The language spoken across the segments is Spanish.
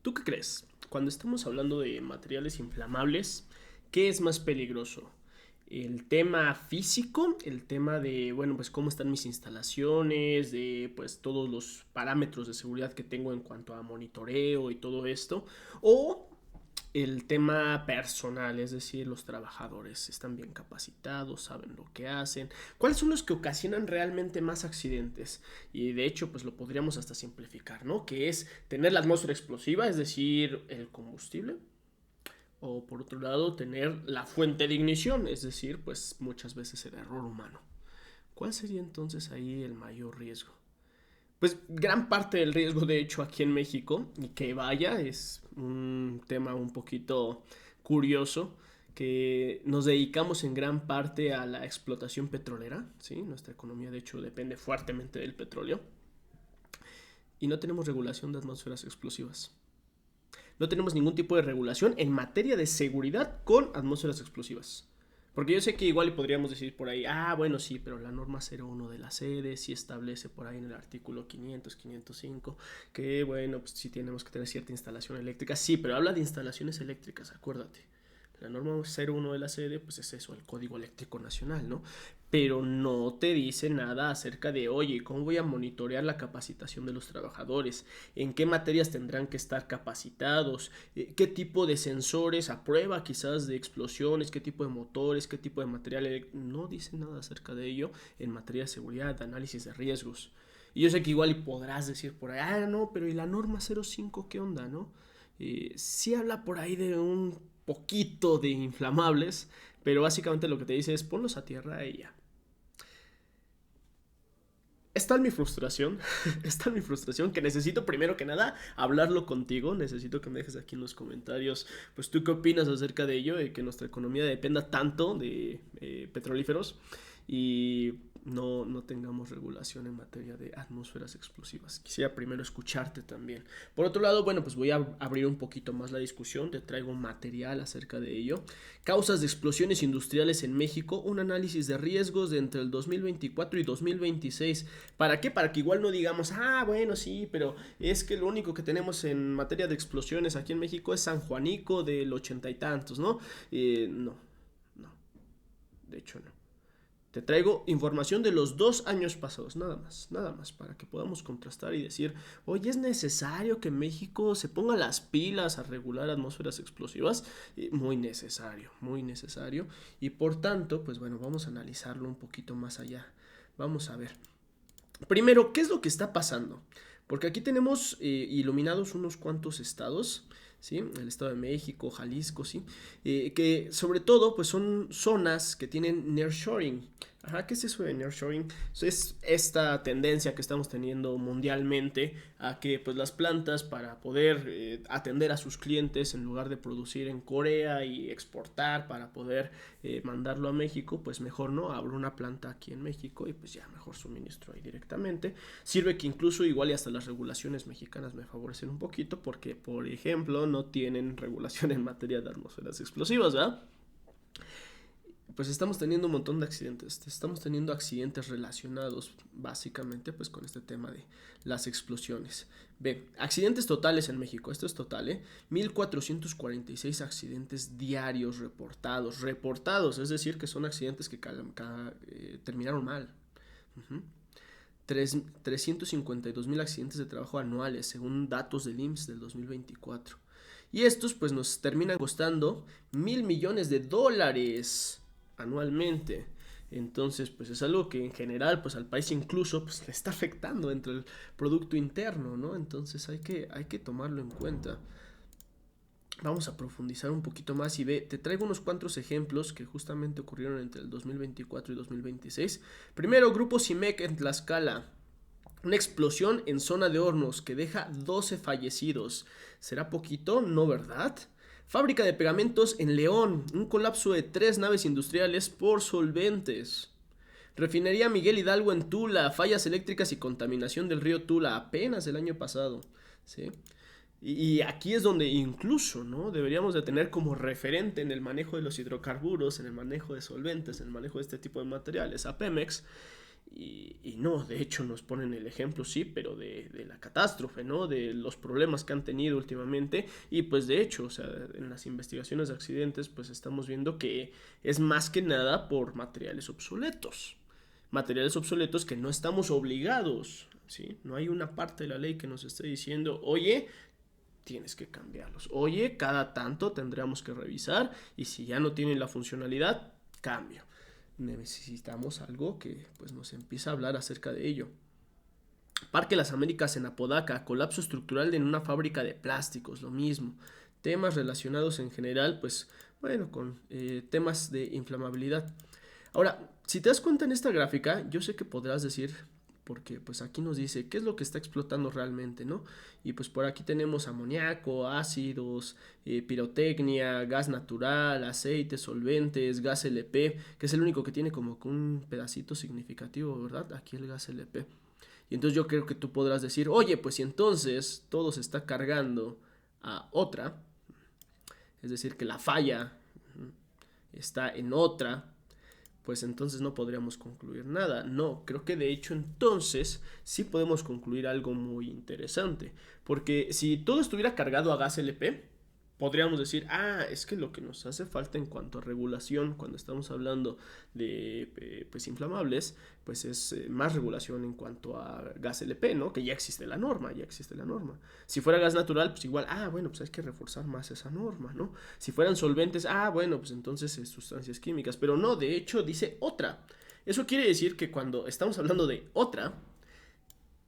¿Tú qué crees? Cuando estamos hablando de materiales inflamables, ¿qué es más peligroso? ¿El tema físico? ¿El tema de, bueno, pues cómo están mis instalaciones? De, pues, todos los parámetros de seguridad que tengo en cuanto a monitoreo y todo esto. ¿O el tema personal, es decir, los trabajadores están bien capacitados, saben lo que hacen? ¿Cuáles son los que ocasionan realmente más accidentes? Y de hecho, pues lo podríamos hasta simplificar, ¿no? Que es tener la atmósfera explosiva, es decir, el combustible. O por otro lado, tener la fuente de ignición, es decir, pues muchas veces el error humano. ¿Cuál sería entonces ahí el mayor riesgo? Pues gran parte del riesgo, de hecho, aquí en México, y que vaya, es un tema un poquito curioso, que nos dedicamos en gran parte a la explotación petrolera, ¿sí? Nuestra economía, de hecho, depende fuertemente del petróleo, y no tenemos regulación de atmósferas explosivas. No tenemos ningún tipo de regulación en materia de seguridad con atmósferas explosivas. Porque yo sé que igual podríamos decir por ahí, bueno, sí, pero la norma 01 de la sede sí establece por ahí en el artículo 500, 505, que bueno, pues sí tenemos que tener cierta instalación eléctrica. Sí, pero habla de instalaciones eléctricas, acuérdate. La norma 01 de la sede, pues es eso, el Código Eléctrico Nacional, ¿no? Pero no te dice nada acerca de, oye, ¿cómo voy a monitorear la capacitación de los trabajadores? ¿En qué materias tendrán que estar capacitados? ¿Qué tipo de sensores a prueba quizás de explosiones? ¿Qué tipo de motores? ¿Qué tipo de material? No dice nada acerca de ello en materia de seguridad, de análisis de riesgos. Y yo sé que igual y podrás decir por ahí, no, pero ¿y la norma 05 qué onda, no? Sí habla por ahí de un poquito de inflamables, pero básicamente lo que te dice es ponlos a tierra y ya. Está en mi frustración, está en mi frustración, que necesito primero que nada hablarlo contigo, necesito que me dejes aquí en los comentarios, pues tú qué opinas acerca de ello, de que nuestra economía dependa tanto de petrolíferos y no tengamos regulación en materia de atmósferas explosivas. Quisiera primero escucharte también. Por otro lado, bueno, pues voy a abrir un poquito más la discusión, te traigo material acerca de ello. Causas de explosiones industriales en México, un análisis de riesgos de entre el 2024 y 2026. ¿Para qué? Para que igual no digamos, bueno, sí, pero es que lo único que tenemos en materia de explosiones aquí en México es San Juanico del ochenta y tantos, ¿no? No, no, de hecho no. Te traigo información de los 2 años pasados, nada más, para que podamos contrastar y decir, oye, es necesario que México se ponga las pilas a regular atmósferas explosivas. Muy necesario, muy necesario. Y por tanto, pues bueno, vamos a analizarlo un poquito más allá. Vamos a ver. Primero, ¿qué es lo que está pasando? Porque aquí tenemos iluminados unos cuantos estados, ¿sí? El Estado de México, Jalisco, ¿sí? Que sobre todo, pues son zonas que tienen nearshoring. Ajá, ¿qué es eso de nearshoring? Es esta tendencia que estamos teniendo mundialmente a que pues las plantas para poder atender a sus clientes en lugar de producir en Corea y exportar para poder mandarlo a México, pues mejor no, abro una planta aquí en México y pues ya mejor suministro ahí directamente. Sirve que incluso igual y hasta las regulaciones mexicanas me favorecen un poquito porque, por ejemplo, no tienen regulación en materia de atmósferas explosivas, ¿verdad? Pues estamos teniendo un montón de accidentes. Estamos teniendo accidentes relacionados básicamente pues con este tema de las explosiones. Ve, accidentes totales en México, esto es total, 1446 accidentes diarios reportados, es decir, que son accidentes que terminaron mal. Uh-huh. 352,000 accidentes de trabajo anuales, según datos del IMSS del 2024. Y estos pues nos terminan costando $1,000,000,000 anualmente. Entonces, pues es algo que en general, pues al país incluso, pues le está afectando entre el Producto Interno, ¿no? Entonces hay que tomarlo en cuenta. Vamos a profundizar un poquito más y te traigo unos cuantos ejemplos que justamente ocurrieron entre el 2024 y 2026. Primero, Grupo CIMEC en Tlaxcala. Una explosión en zona de hornos que deja 12 fallecidos. ¿Será poquito? No, ¿verdad? Fábrica de pegamentos en León. Un colapso de 3 naves industriales por solventes. Refinería Miguel Hidalgo en Tula. Fallas eléctricas y contaminación del río Tula apenas el año pasado. ¿Sí? Y aquí es donde incluso, ¿no? Deberíamos de tener como referente en el manejo de los hidrocarburos, en el manejo de solventes, en el manejo de este tipo de materiales a Pemex. Y no, de hecho nos ponen el ejemplo, sí, pero de la catástrofe, ¿no? De los problemas que han tenido últimamente. Y pues de hecho, o sea, en las investigaciones de accidentes, pues estamos viendo que es más que nada por materiales obsoletos. Materiales obsoletos que no estamos obligados, ¿sí? No hay una parte de la ley que nos esté diciendo, oye, tienes que cambiarlos. Oye, cada tanto tendríamos que revisar y si ya no tienen la funcionalidad, cambio. Necesitamos algo que pues nos empiece a hablar acerca de ello. Parque Las Américas en Apodaca, colapso estructural en una fábrica de plásticos, lo mismo. Temas relacionados en general, pues bueno, con temas de inflamabilidad. Ahora, si te das cuenta en esta gráfica, yo sé que podrás decir, porque pues aquí nos dice qué es lo que está explotando realmente, ¿no? Y pues por aquí tenemos amoníaco, ácidos, pirotecnia, gas natural, aceites, solventes, gas LP, que es el único que tiene como que un pedacito significativo, ¿verdad? Aquí el gas LP. Y entonces yo creo que tú podrás decir, oye, pues si entonces todo se está cargando a otra, es decir, que la falla está en otra, pues entonces no podríamos concluir nada. No, creo que de hecho entonces sí podemos concluir algo muy interesante. Porque si todo estuviera cargado a gas LP, podríamos decir, es que lo que nos hace falta en cuanto a regulación, cuando estamos hablando de pues inflamables, pues es más regulación en cuanto a gas LP, ¿no? Que ya existe la norma, ya existe la norma. Si fuera gas natural, pues igual, bueno, pues hay que reforzar más esa norma, ¿no? Si fueran solventes, bueno, pues entonces sustancias químicas, pero no, de hecho dice otra. Eso quiere decir que cuando estamos hablando de otra,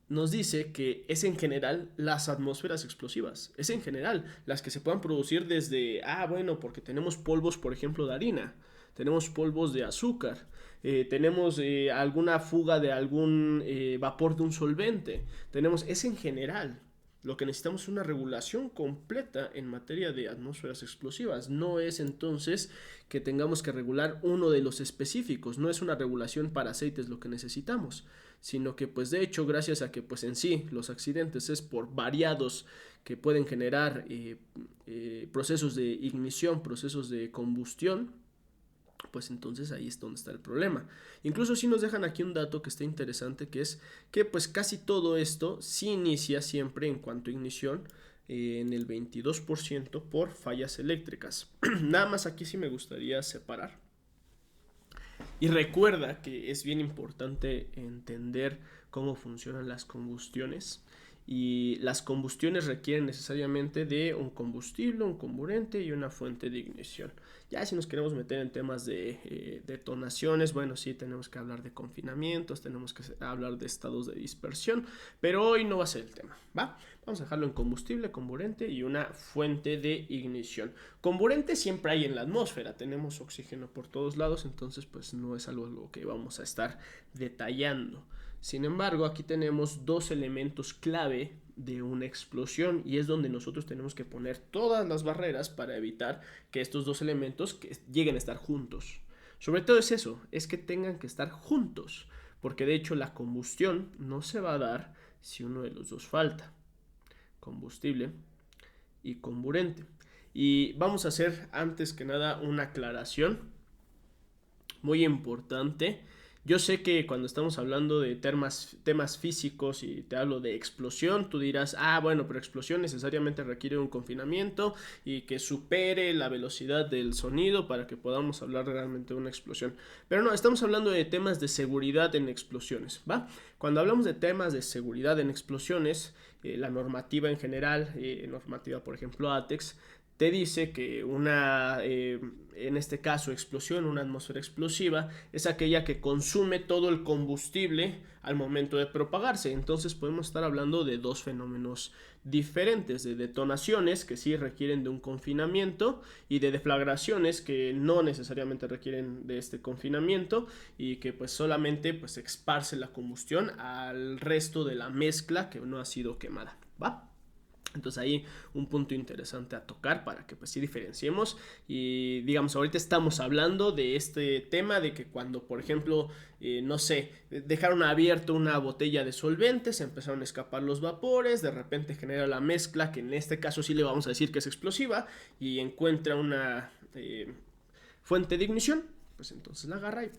nos dice que es en general las atmósferas explosivas, es en general las que se puedan producir desde, bueno, porque tenemos polvos, por ejemplo, de harina, tenemos polvos de azúcar, tenemos alguna fuga de algún vapor de un solvente, es en general. Lo que necesitamos es una regulación completa en materia de atmósferas explosivas. No es entonces que tengamos que regular uno de los específicos, no es una regulación para aceites lo que necesitamos, sino que pues de hecho gracias a que pues en sí los accidentes es por variados que pueden generar procesos de ignición, procesos de combustión, pues entonces ahí es donde está el problema. Incluso si nos dejan aquí un dato que está interesante, que es que pues casi todo esto sí inicia siempre en cuanto a ignición en el 22% por fallas eléctricas. Nada más aquí sí me gustaría separar. Y recuerda que es bien importante entender cómo funcionan las combustiones. Y las combustiones requieren necesariamente de un combustible, un comburente y una fuente de ignición. Ya si nos queremos meter en temas de detonaciones, bueno, sí tenemos que hablar de confinamientos, tenemos que hablar de estados de dispersión, pero hoy no va a ser el tema, ¿va? Vamos a dejarlo en combustible, comburente y una fuente de ignición. Comburente siempre hay en la atmósfera, tenemos oxígeno por todos lados, entonces pues no es algo que vamos a estar detallando. Sin embargo, aquí tenemos dos elementos clave de una explosión y es donde nosotros tenemos que poner todas las barreras para evitar que estos dos elementos lleguen a estar juntos. Sobre todo es eso, es que tengan que estar juntos, porque de hecho la combustión no se va a dar si uno de los dos falta. Combustible y comburente. Y vamos a hacer antes que nada una aclaración muy importante. Yo sé que cuando estamos hablando de temas físicos y te hablo de explosión, tú dirás, bueno, pero explosión necesariamente requiere un confinamiento y que supere la velocidad del sonido para que podamos hablar realmente de una explosión. Pero no, estamos hablando de temas de seguridad en explosiones, ¿va? Cuando hablamos de temas de seguridad en explosiones, la normativa en general, normativa por ejemplo ATEX, te dice que en este caso explosión, una atmósfera explosiva, es aquella que consume todo el combustible al momento de propagarse. Entonces podemos estar hablando de dos fenómenos diferentes, de detonaciones que sí requieren de un confinamiento y de deflagraciones que no necesariamente requieren de este confinamiento y que pues solamente pues esparce la combustión al resto de la mezcla que no ha sido quemada, ¿va? Entonces ahí un punto interesante a tocar para que pues sí diferenciemos y digamos ahorita estamos hablando de este tema de que cuando por ejemplo no sé, dejaron abierto una botella de solventes, empezaron a escapar los vapores, de repente genera la mezcla que en este caso sí le vamos a decir que es explosiva y encuentra una fuente de ignición, pues entonces la agarra y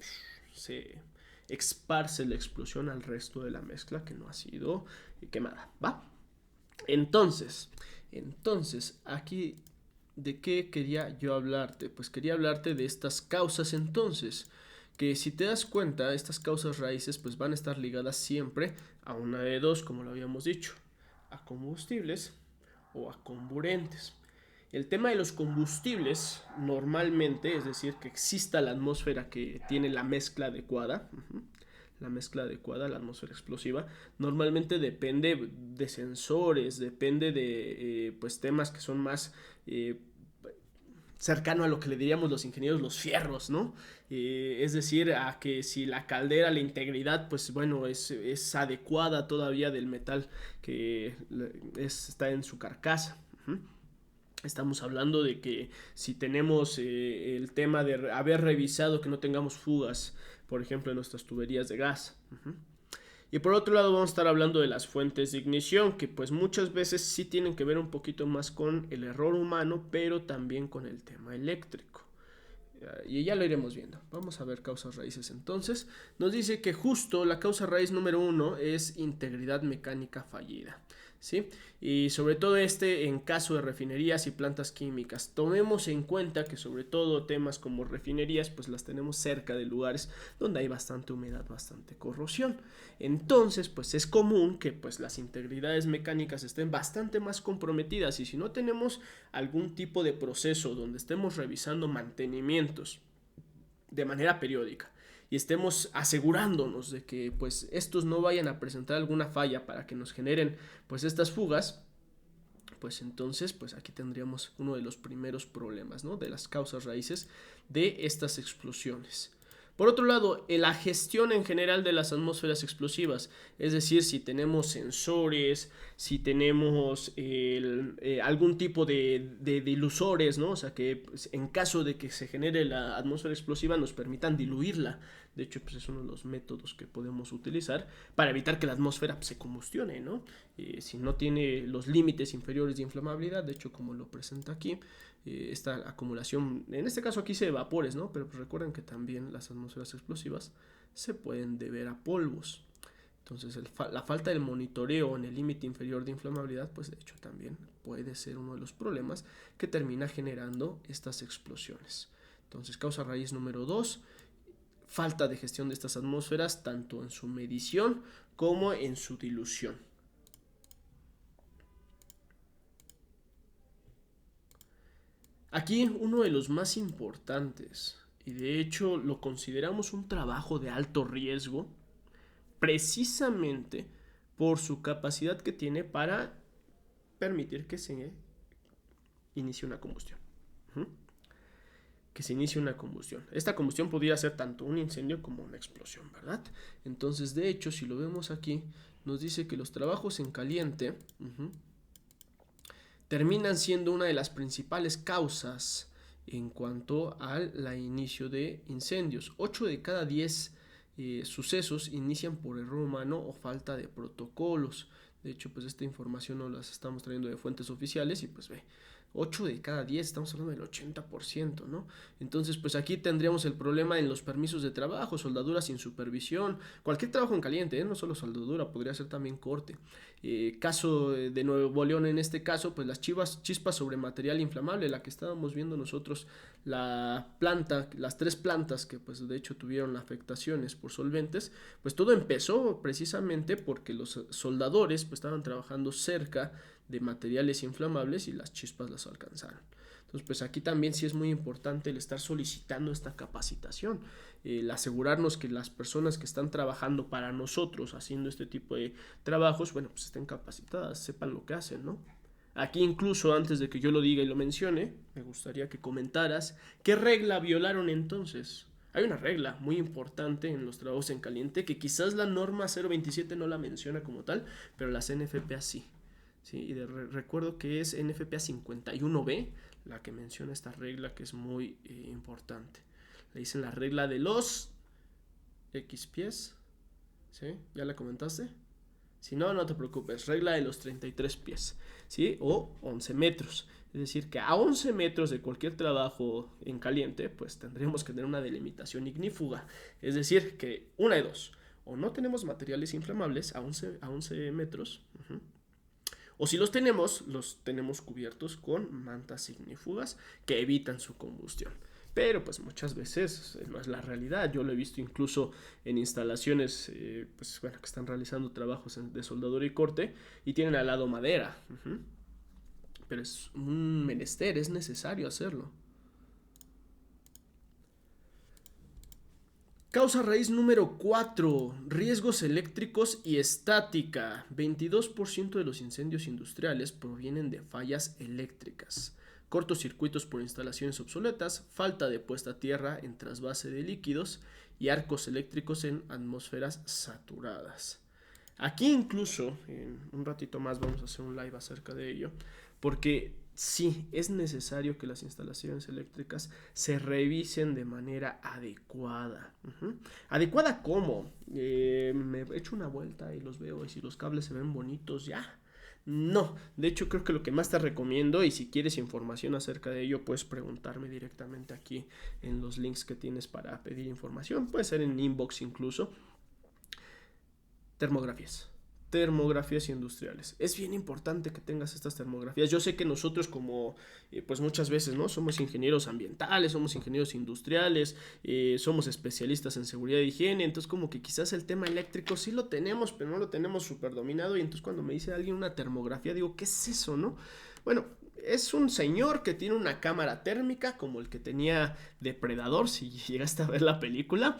esparce la explosión al resto de la mezcla que no ha sido quemada, ¿va? Entonces, aquí, ¿de qué quería yo hablarte? Pues quería hablarte de estas causas entonces, que si te das cuenta, estas causas raíces pues van a estar ligadas siempre a una de dos, como lo habíamos dicho, a combustibles o a comburentes. El tema de los combustibles, normalmente, es decir, que exista la atmósfera que tiene la mezcla adecuada, la mezcla adecuada, la atmósfera explosiva, normalmente depende de sensores, depende de pues temas que son más cercano a lo que le diríamos los ingenieros los fierros, ¿no? Es decir, a que si la caldera, la integridad, pues bueno, es adecuada todavía del metal que está en su carcasa. Estamos hablando de que si tenemos el tema de haber revisado que no tengamos fugas, por ejemplo, en nuestras tuberías de gas. Y por otro lado vamos a estar hablando de las fuentes de ignición, que pues muchas veces sí tienen que ver un poquito más con el error humano, pero también con el tema eléctrico. Y ya lo iremos viendo. Vamos a ver causas raíces entonces. Nos dice que justo la causa raíz número 1 es integridad mecánica fallida, ¿sí? Y sobre todo en caso de refinerías y plantas químicas. Tomemos en cuenta que sobre todo temas como refinerías pues las tenemos cerca de lugares donde hay bastante humedad, bastante corrosión. Entonces pues es común que pues las integridades mecánicas estén bastante más comprometidas, y si no tenemos algún tipo de proceso donde estemos revisando mantenimientos de manera periódica y estemos asegurándonos de que pues estos no vayan a presentar alguna falla para que nos generen pues estas fugas, pues entonces pues aquí tendríamos uno de los primeros problemas, ¿no? De las causas raíces de estas explosiones. Por otro lado, la gestión en general de las atmósferas explosivas, es decir, si tenemos sensores, si tenemos algún tipo de dilusores, ¿no? O sea, que pues, en caso de que se genere la atmósfera explosiva nos permitan diluirla. De hecho, pues es uno de los métodos que podemos utilizar para evitar que la atmósfera pues, se combustione, ¿no? Si no tiene los límites inferiores de inflamabilidad, de hecho, como lo presenta aquí, esta acumulación, en este caso aquí se vapores, ¿no? Pero pues recuerden que también las atmósferas explosivas se pueden deber a polvos. Entonces la falta del monitoreo en el límite inferior de inflamabilidad, pues de hecho también puede ser uno de los problemas que termina generando estas explosiones. Entonces causa raíz número 2, falta de gestión de estas atmósferas, tanto en su medición como en su dilución. Aquí uno de los más importantes, y de hecho lo consideramos un trabajo de alto riesgo, precisamente por su capacidad que tiene para permitir que se inicie una combustión. Que se inicie una combustión. Esta combustión podría ser tanto un incendio como una explosión, ¿verdad? Entonces, de hecho, si lo vemos aquí, nos dice que los trabajos en caliente terminan siendo una de las principales causas en cuanto al inicio de incendios. 8 de cada 10 sucesos inician por error humano o falta de protocolos. De hecho, pues esta información no las estamos trayendo de fuentes oficiales y pues ve, 8 de cada 10, estamos hablando del 80%, ¿no? Entonces, pues aquí tendríamos el problema en los permisos de trabajo, soldadura sin supervisión, cualquier trabajo en caliente, no solo soldadura, podría ser también corte. Caso de Nuevo León en este caso, pues las chispas sobre material inflamable, la que estábamos viendo nosotros, la planta, las 3 plantas que pues de hecho tuvieron afectaciones por solventes, pues todo empezó precisamente porque los soldadores pues estaban trabajando cerca de materiales inflamables y las chispas las alcanzaron. Entonces, pues aquí también sí es muy importante el estar solicitando esta capacitación, el asegurarnos que las personas que están trabajando para nosotros haciendo este tipo de trabajos, bueno, pues estén capacitadas, sepan lo que hacen, ¿no? Aquí incluso antes de que yo lo diga y lo mencione, me gustaría que comentaras qué regla violaron entonces. Hay una regla muy importante en los trabajos en caliente que quizás la norma 027 no la menciona como tal, pero las NFPA sí. Sí, y recuerdo que es NFPA 51B la que menciona esta regla que es muy importante. Le dicen la regla de los X pies. ¿Sí? ¿Ya la comentaste? Si no, no te preocupes. Regla de los 33 pies. ¿Sí? O 11 metros. Es decir, que a 11 metros de cualquier trabajo en caliente, pues tendríamos que tener una delimitación ignífuga. Es decir, que una de dos, o no tenemos materiales inflamables a 11 metros, o si los tenemos cubiertos con mantas ignífugas que evitan su combustión. Pero pues muchas veces no es la realidad. Yo lo he visto incluso en instalaciones pues, bueno, que están realizando trabajos de soldadura y corte y tienen al lado madera. Pero es un menester, es necesario hacerlo. Causa raíz número 4, riesgos eléctricos y estática. 22% de los incendios industriales provienen de fallas eléctricas, cortocircuitos por instalaciones obsoletas, falta de puesta a tierra en trasvase de líquidos y arcos eléctricos en atmósferas saturadas. Aquí incluso, en un ratito más vamos a hacer un live acerca de ello, porque sí, es necesario que las instalaciones eléctricas se revisen de manera adecuada. ¿Adecuada cómo? Me echo una vuelta y los veo y si los cables se ven bonitos, ya. No, de hecho creo que lo que más te recomiendo, y si quieres información acerca de ello, puedes preguntarme directamente aquí en los links que tienes para pedir información, puede ser en inbox incluso. Termografías industriales. Es bien importante que tengas estas termografías. Yo sé que nosotros como, pues muchas veces, ¿no? Somos ingenieros ambientales, somos ingenieros industriales, somos especialistas en seguridad e higiene, entonces como que quizás el tema eléctrico sí lo tenemos, pero no lo tenemos súper dominado y entonces cuando me dice alguien una termografía digo, ¿qué es eso, no? Bueno, es un señor que tiene una cámara térmica como el que tenía Depredador, si llegaste a ver la película,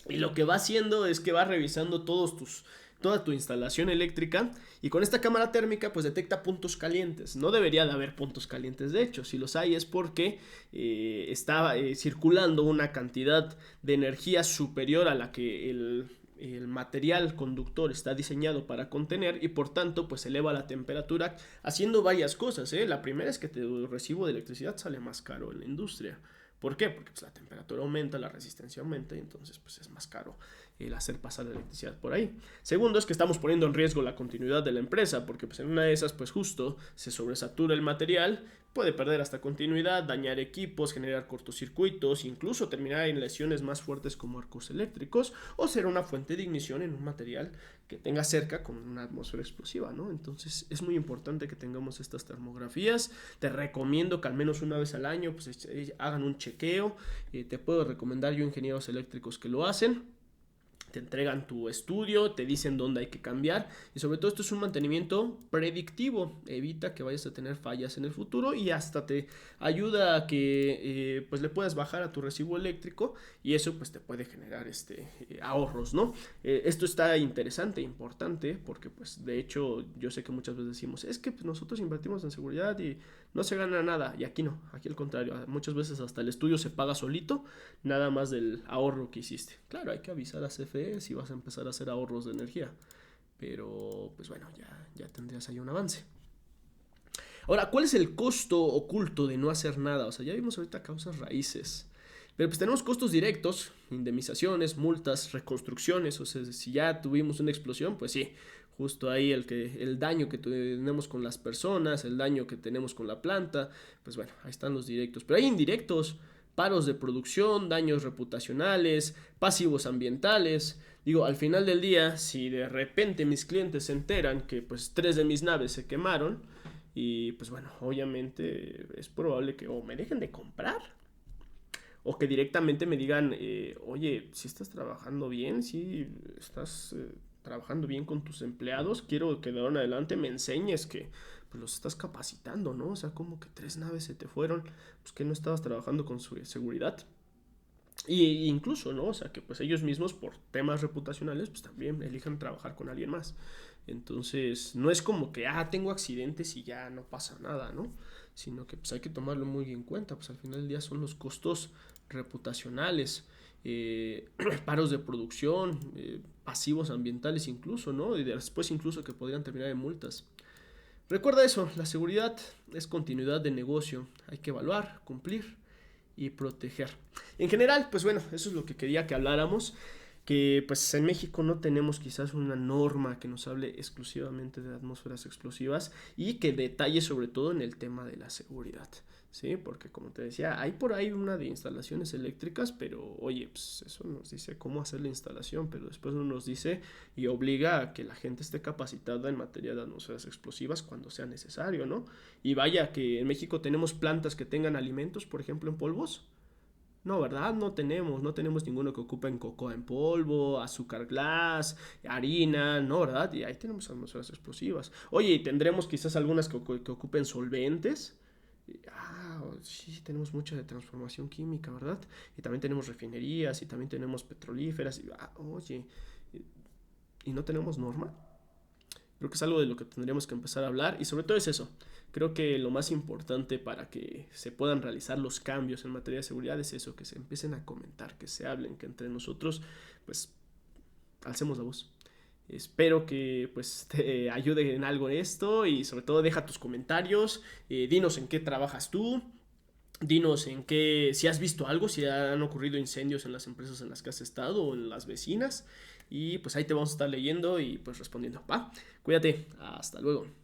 y lo que va haciendo es que va revisando toda tu instalación eléctrica y con esta cámara térmica pues detecta puntos calientes. No debería de haber puntos calientes, de hecho, si los hay es porque está circulando una cantidad de energía superior a la que el material conductor está diseñado para contener y por tanto pues eleva la temperatura haciendo varias cosas. La primera es que tu recibo de electricidad sale más caro en la industria. ¿Por qué? Porque pues, la temperatura aumenta, la resistencia aumenta y entonces pues, es más caro el hacer pasar la electricidad por ahí. Segundo es que estamos poniendo en riesgo la continuidad de la empresa porque pues, en una de esas pues justo se sobresatura el material, puede perder hasta continuidad, dañar equipos, generar cortocircuitos, incluso terminar en lesiones más fuertes como arcos eléctricos o ser una fuente de ignición en un material que tenga cerca con una atmósfera explosiva, ¿no? Entonces es muy importante que tengamos estas termografías. Te recomiendo que al menos una vez al año pues, hagan un chequeo. Te puedo recomendar yo ingenieros eléctricos que lo hacen. Te entregan tu estudio, te dicen dónde hay que cambiar y sobre todo esto es un mantenimiento predictivo, evita que vayas a tener fallas en el futuro y hasta te ayuda a que pues le puedas bajar a tu recibo eléctrico y eso pues te puede generar ahorros, ¿no? Esto está interesante, importante porque pues de hecho yo sé que muchas veces decimos es que pues, nosotros invertimos en seguridad y no se gana nada y aquí no, aquí al contrario, muchas veces hasta el estudio se paga solito, nada más del ahorro que hiciste. Claro, hay que avisar a CFE si vas a empezar a hacer ahorros de energía. Pero, pues bueno, ya tendrías ahí un avance. Ahora, ¿cuál es el costo oculto de no hacer nada? O sea, ya vimos ahorita causas raíces. Pero pues tenemos costos directos, indemnizaciones, multas, reconstrucciones. O sea, si ya tuvimos una explosión, pues sí, justo ahí el daño que tenemos con las personas, el daño que tenemos con la planta, pues bueno, ahí están los directos. Pero hay indirectos, paros de producción, daños reputacionales, pasivos ambientales. Digo, al final del día, si de repente mis clientes se enteran que pues 3 de mis naves se quemaron, y pues bueno, obviamente es probable que o me dejen de comprar o que directamente me digan, oye, si estás trabajando bien, si estás trabajando bien con tus empleados, quiero que de ahora en adelante me enseñes que pues, los estás capacitando, ¿no? O sea, como que 3 naves se te fueron, pues que no estabas trabajando con su seguridad. Y incluso, ¿no? O sea, que pues ellos mismos por temas reputacionales, pues también elijan trabajar con alguien más. Entonces, no es como que, tengo accidentes y ya no pasa nada, ¿no? Sino que pues hay que tomarlo muy en cuenta, pues al final del día son los costos reputacionales, paros de producción, pasivos ambientales incluso, ¿no? Y después incluso que podrían terminar en multas. Recuerda eso, la seguridad es continuidad de negocio, hay que evaluar, cumplir y proteger. En general, pues bueno, eso es lo que quería que habláramos. que pues en México no tenemos quizás una norma que nos hable exclusivamente de atmósferas explosivas y que detalle sobre todo en el tema de la seguridad. Sí, porque como te decía, hay por ahí una de instalaciones eléctricas, pero oye, pues eso nos dice cómo hacer la instalación, pero después no nos dice y obliga a que la gente esté capacitada en materia de atmósferas explosivas cuando sea necesario, ¿no? Y vaya que en México tenemos plantas que tengan alimentos, por ejemplo, en polvos. No, ¿verdad? No tenemos ninguno que ocupe en cocoa en polvo, azúcar glass, harina, no, ¿verdad? Y ahí tenemos atmósferas explosivas. Oye, y tendremos quizás algunas que ocupen solventes. Sí, tenemos mucha de transformación química, ¿verdad? Y también tenemos refinerías y también tenemos petrolíferas. Oye, ¿y no tenemos norma? Creo que es algo de lo que tendríamos que empezar a hablar y sobre todo es eso. Creo que lo más importante para que se puedan realizar los cambios en materia de seguridad es eso, que se empiecen a comentar, que se hablen, que entre nosotros pues alcemos la voz. Espero que pues te ayude en algo esto y sobre todo deja tus comentarios, dinos en qué trabajas tú, dinos en qué, si has visto algo, si han ocurrido incendios en las empresas en las que has estado o en las vecinas y pues ahí te vamos a estar leyendo y pues respondiendo. ¿Va? Cuídate, hasta luego.